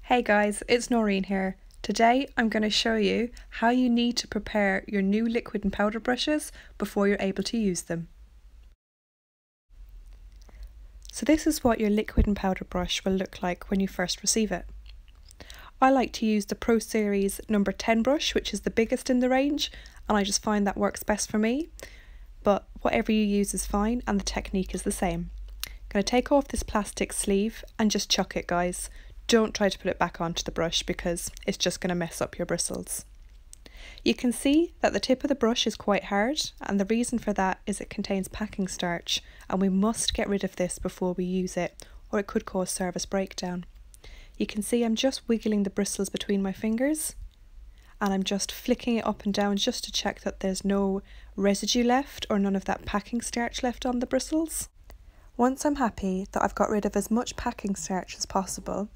Hey guys, it's Noreen here. Today I'm going to show you how you need to prepare your new liquid and powder brushes before you're able to use them. So this is what your liquid and powder brush will look like when you first receive it. I like to use the Pro Series number 10 brush, which is the biggest in the range, and I just find that works best for me, but whatever you use is fine and the technique is the same. I'm going to take off this plastic sleeve and just chuck it, guys. Don't try to put it back onto the brush because it's just going to mess up your bristles. You can see that the tip of the brush is quite hard, and the reason for that is it contains packing starch, and we must get rid of this before we use it or it could cause service breakdown. You can see I'm just wiggling the bristles between my fingers and I'm just flicking it up and down just to check that there's no residue left or none of that packing starch left on the bristles. Once I'm happy that I've got rid of as much packing starch as possible,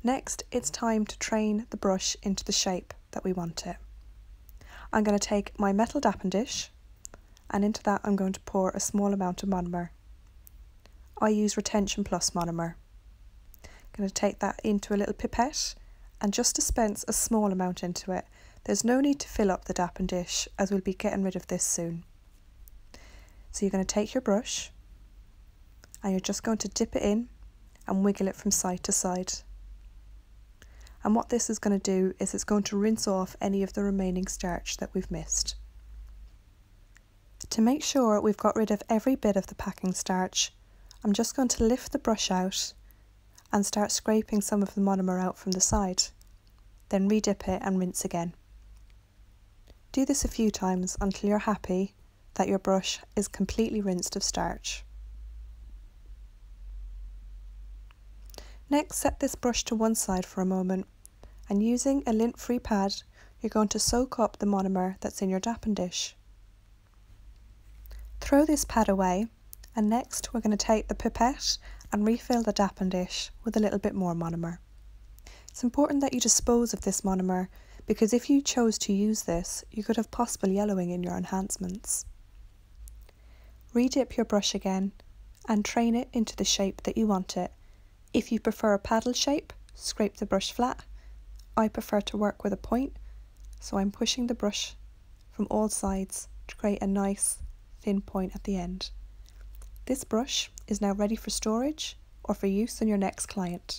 next it's time to train the brush into the shape that we want it. I'm going to take my metal dappen dish and into that I'm going to pour a small amount of monomer. I use Retention Plus monomer. I'm going to take that into a little pipette and just dispense a small amount into it. There's no need to fill up the dappen dish as we'll be getting rid of this soon. So you're going to take your brush and you're just going to dip it in and wiggle it from side to side. And what this is going to do is it's going to rinse off any of the remaining starch that we've missed. To make sure we've got rid of every bit of the packing starch, I'm just going to lift the brush out and start scraping some of the monomer out from the side. Then redip it and rinse again. Do this a few times until you're happy that your brush is completely rinsed of starch. Next, set this brush to one side for a moment, and using a lint-free pad, you're going to soak up the monomer that's in your dappen dish. Throw this pad away, and next we're going to take the pipette and refill the dappen dish with a little bit more monomer. It's important that you dispose of this monomer because if you chose to use this, you could have possible yellowing in your enhancements. Redip your brush again and train it into the shape that you want it. If you prefer a paddle shape, scrape the brush flat. I prefer to work with a point, so I'm pushing the brush from all sides to create a nice thin point at the end. This brush is now ready for storage or for use on your next client.